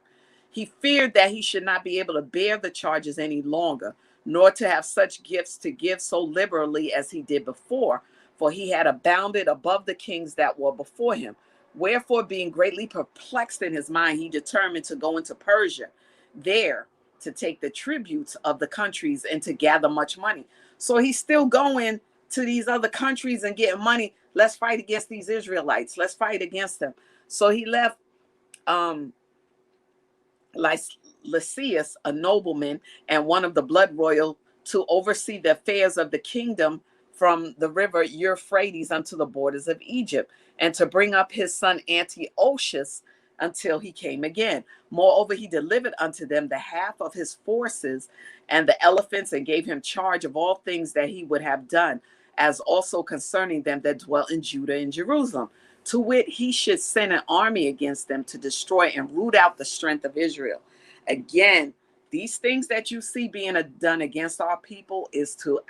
He feared that he should not be able to bear the charges any longer, nor to have such gifts to give so liberally as he did before, for he had abounded above the kings that were before him. Wherefore, being greatly perplexed in his mind, he determined to go into Persia, there to take the tributes of the countries and to gather much money. So he's still going to these other countries and getting money. Let's fight against these Israelites. Let's fight against them. So he left Lysias, a nobleman and one of the blood royal, to oversee the affairs of the kingdom from the river Euphrates unto the borders of Egypt, and to bring up his son Antiochus until he came again. Moreover, he delivered unto them the half of his forces and the elephants, and gave him charge of all things that he would have done, as also concerning them that dwell in Judah and Jerusalem. To wit, he should send an army against them to destroy and root out the strength of Israel. Again, these things that you see being done against our people is to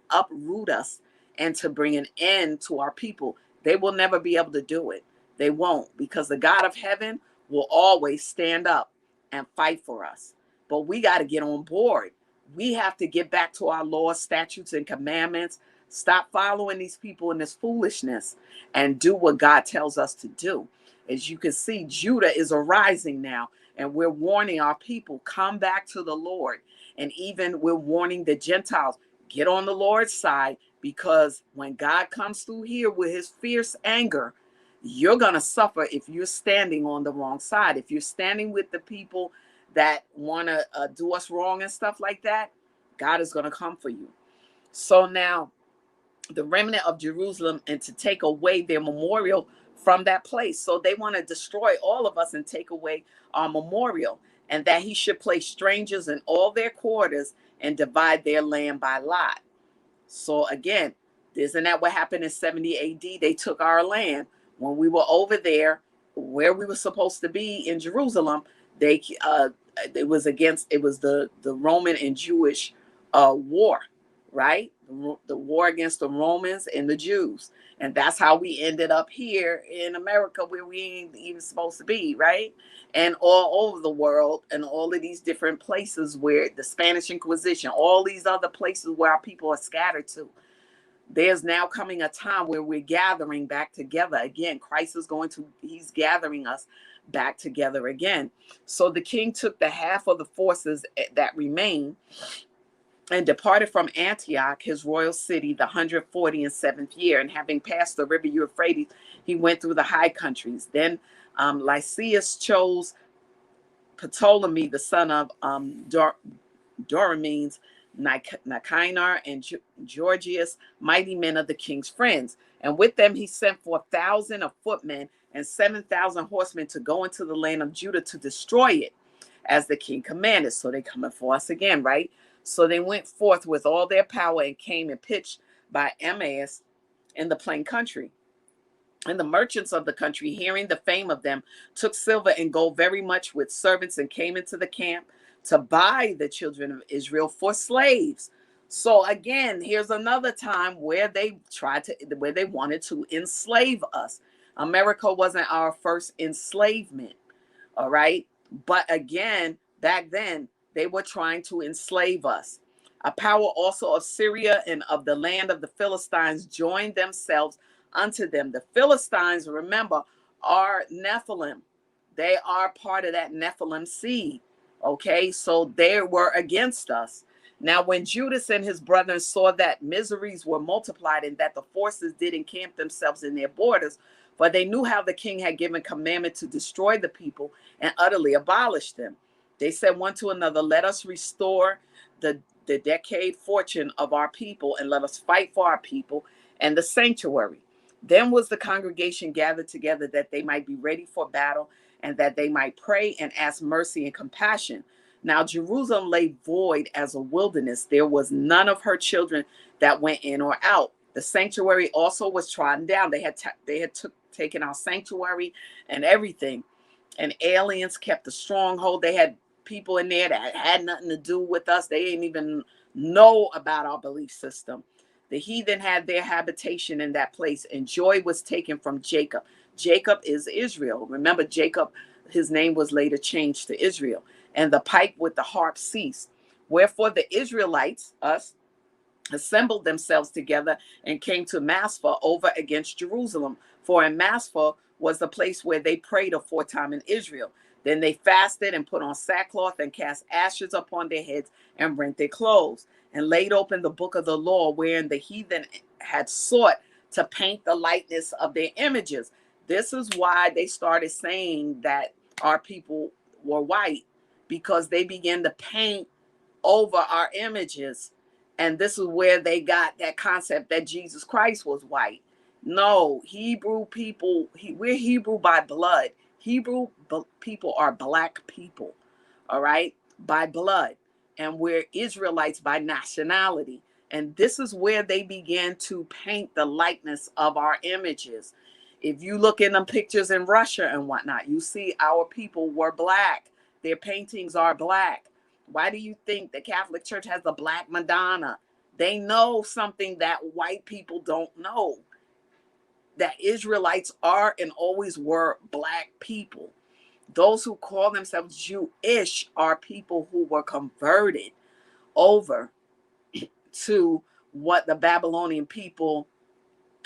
uproot us and to bring an end to our people. They will never be able to do it. They won't, because the God of heaven will always stand up and fight for us. But we got to get on board. We have to get back to our laws, statutes, and commandments. Stop following these people in this foolishness and do what God tells us to do. As you can see, Judah is arising now, and we're warning our people, come back to the Lord. And even we're warning the Gentiles, get on the Lord's side, because when God comes through here with his fierce anger, you're going to suffer if you're standing on the wrong side. If you're standing with the people that want to do us wrong and stuff like that, God is going to come for you. So now the remnant of Jerusalem, and to take away their memorial from that place. So they want to destroy all of us and take away our memorial, and that he should place strangers in all their quarters and divide their land by lot. So again, isn't that what happened in 70 AD? They took our land when we were over there where we were supposed to be in Jerusalem. It was the Roman and Jewish war, right? the war against the Romans and the Jews. And that's how we ended up here in America, where we ain't even supposed to be, right? And all over the world, and all of these different places where the Spanish Inquisition, all these other places where our people are scattered to. There's now coming a time where we're gathering back together again. Christ is he's gathering us back together again. So the king took the half of the forces that remained and departed from Antioch, his royal city, the 147th year. And having passed the river Euphrates, he went through the high countries. Then Lysias chose Ptolemy, the son of Doramenes, Nicanor, and Georgius, mighty men of the king's friends. And with them he sent 4,000 of footmen and 7,000 horsemen to go into the land of Judah to destroy it, as the king commanded. So they coming for us again, right? So they went forth with all their power and came and pitched by Emmaus in the plain country. And the merchants of the country, hearing the fame of them, took silver and gold very much with servants, and came into the camp to buy the children of Israel for slaves. So again, here's another time where they wanted to enslave us. America wasn't our first enslavement, all right? But again, back then, they were trying to enslave us. A power also of Syria and of the land of the Philistines joined themselves unto them. The Philistines, remember, are Nephilim. They are part of that Nephilim seed. Okay, so they were against us. Now, when Judas and his brethren saw that miseries were multiplied and that the forces did encamp themselves in their borders, for they knew how the king had given commandment to destroy the people and utterly abolish them, they said one to another, let us restore the decayed fortune of our people, and let us fight for our people and the sanctuary. Then was the congregation gathered together, that they might be ready for battle, and that they might pray and ask mercy and compassion. Now Jerusalem lay void as a wilderness. There was none of her children that went in or out. The sanctuary also was trodden down. They had taken our sanctuary and everything. And aliens kept the stronghold. They had people in there that had nothing to do with us. They didn't even know about our belief system. The heathen had their habitation in that place, and joy was taken from Jacob. Jacob is Israel. Remember, Jacob, his name was later changed to Israel. And the pipe with the harp ceased. Wherefore the Israelites, us, assembled themselves together and came to Maspha over against Jerusalem. For in Maspha was the place where they prayed aforetime in Israel. Then they fasted and put on sackcloth and cast ashes upon their heads and rent their clothes, and laid open the book of the law, wherein the heathen had sought to paint the likeness of their images. This is why they started saying that our people were white, because they began to paint over our images. And this is where they got that concept that Jesus Christ was white. No, Hebrew people, we're Hebrew by blood. Hebrew people are black people, all right, by blood. And we're Israelites by nationality. And this is where they began to paint the likeness of our images. If you look in the pictures in Russia and whatnot, you see our people were black. Their paintings are black. Why do you think the Catholic Church has the Black Madonna? They know something that white people don't know, that Israelites are and always were black people. Those who call themselves Jewish are people who were converted over to what the Babylonian people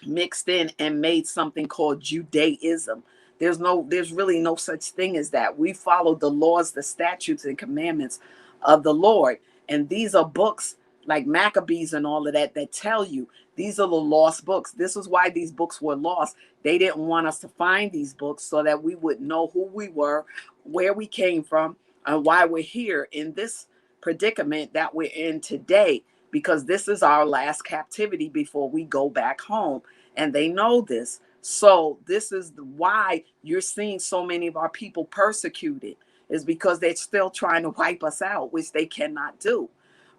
mixed in and made something called Judaism. There's really no such thing as that. We follow the laws, the statutes, and commandments of the Lord. And these are books like Maccabees and all of that tell you these are the lost books. This is why these books were lost. They didn't want us to find these books so that we would know who we were, where we came from, and why we're here in this predicament that we're in today, because this is our last captivity before we go back home. And they know this. So this is why you're seeing so many of our people persecuted, is because they're still trying to wipe us out, which they cannot do.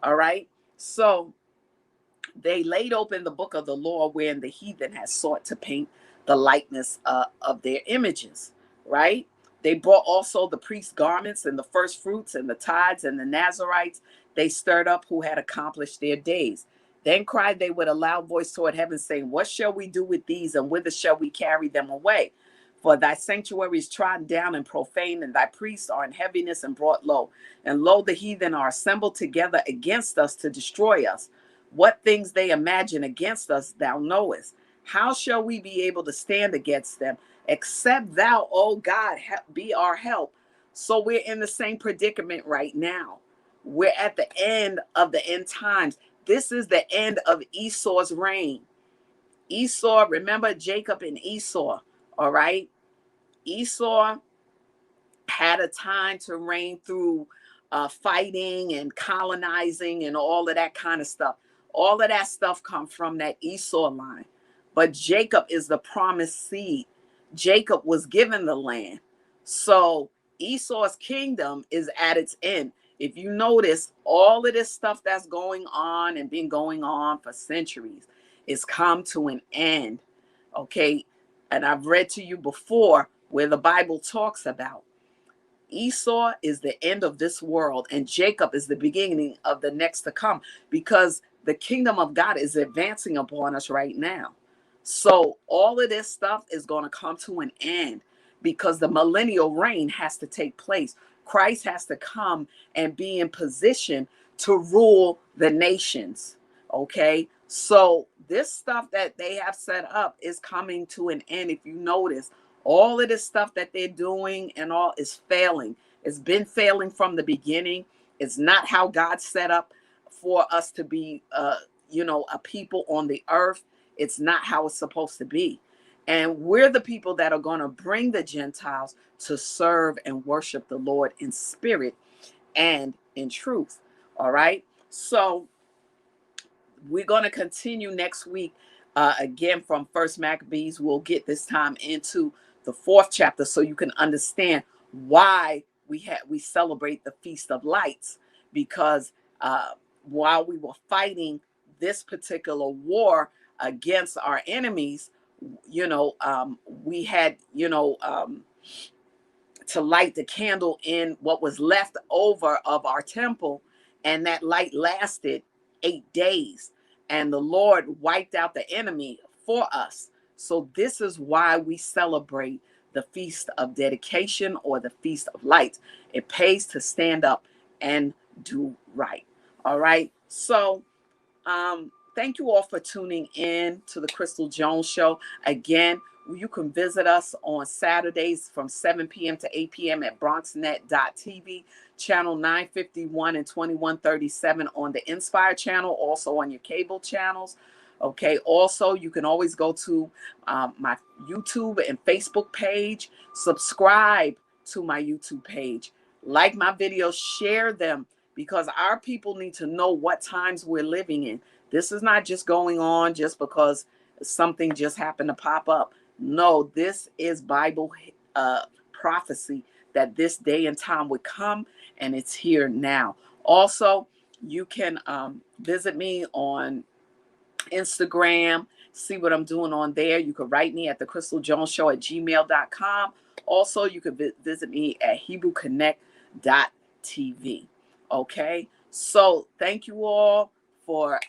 All right. So they laid open the book of the law, wherein the heathen had sought to paint the likeness of their images. Right. They brought also the priest's garments and the first fruits and the tithes and the Nazarites. They stirred up who had accomplished their days. Then cried they with a loud voice toward heaven, saying, what shall we do with these, and whither shall we carry them away? For thy sanctuary is trodden down and profaned, and thy priests are in heaviness and brought low. And lo, the heathen are assembled together against us to destroy us. What things they imagine against us thou knowest. How shall we be able to stand against them? Except thou, O God, be our help. So we're in the same predicament right now. We're at the end of the end times. This is the end of Esau's reign. Esau, remember Jacob and Esau, all right? Esau had a time to reign through fighting and colonizing and all of that kind of stuff. All of that stuff comes from that Esau line. But Jacob is the promised seed. Jacob was given the land. So Esau's kingdom is at its end. If you notice, all of this stuff that's going on and been going on for centuries is come to an end. Okay. And I've read to you before where the Bible talks about Esau is the end of this world and Jacob is the beginning of the next to come, because the kingdom of God is advancing upon us right now. So all of this stuff is going to come to an end because the millennial reign has to take place. Christ has to come and be in position to rule the nations. Okay. So this stuff that they have set up is coming to an end. If you notice, all of this stuff that they're doing and all is failing. It's been failing from the beginning. It's not how God set up for us to be, a people on the earth. It's not how it's supposed to be. And we're the people that are going to bring the Gentiles to serve and worship the Lord in spirit and in truth. All right. So we're going to continue next week again from First Maccabees. We'll get this time into the 4th chapter so you can understand why we celebrate the Feast of Lights, because while we were fighting this particular war against our enemies, we had, to light the candle in what was left over of our temple. And that light lasted 8 days. And the Lord wiped out the enemy for us. So this is why we celebrate the Feast of Dedication or the Feast of Lights. It pays to stand up and do right. All right. So thank you all for tuning in to the Crystal Jones Show. Again, you can visit us on Saturdays from 7 p.m. to 8 p.m. at bronxnet.tv, channel 951 and 2137 on the Inspire channel, also on your cable channels. Okay. Also, you can always go to my YouTube and Facebook page, subscribe to my YouTube page, like my videos, share them, because our people need to know what times we're living in. This is not just going on just because something just happened to pop up. No, this is Bible prophecy that this day and time would come, and it's here now. Also, you can visit me on Instagram, see what I'm doing on there. You can write me at thecrystaljoneshow@gmail.com. Also, you can visit me at hebrewconnect.tv. Okay, so thank you all for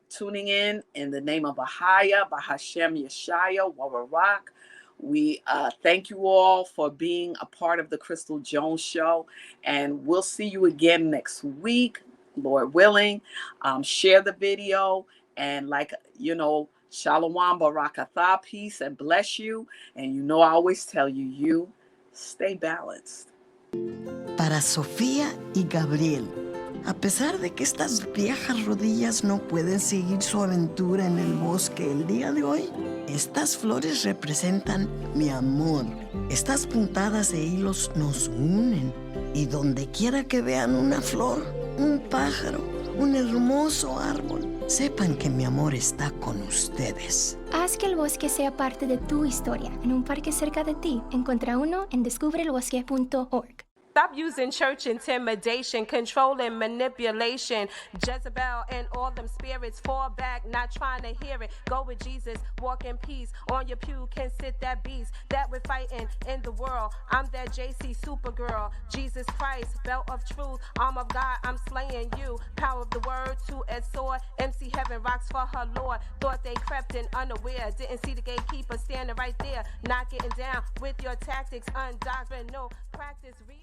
tuning in the name of AHAYA, Bahashem, Yashaya, Rawach. We thank you all for being a part of the Crystal Jones Show, and we'll see you again next week, Lord willing. Share the video, and Shalawam, Barakatha, peace and bless you. And I always tell you stay balanced. Para Sofía y Gabriel, a pesar de que estas viejas rodillas no pueden seguir su aventura en el bosque el día de hoy, estas flores representan mi amor. Estas puntadas de hilos nos unen, y donde quiera que vean una flor, un pájaro, un hermoso árbol, sepan que mi amor está con ustedes. Haz que el bosque sea parte de tu historia. En un parque cerca de ti, encuentra uno en descubrelbosque.org. Stop using church intimidation, control and manipulation. Jezebel and all them spirits fall back, not trying to hear it. Go with Jesus, walk in peace. On your pew can sit that beast that we're fighting in the world. I'm that JC Supergirl, Jesus Christ, belt of truth, arm of God, I'm slaying you. Power of the word, two-edged sword. MC Heaven rocks for her Lord. Thought they crept in unaware, didn't see the gatekeeper standing right there. Not getting down with your tactics, undoctrined, no practice, read.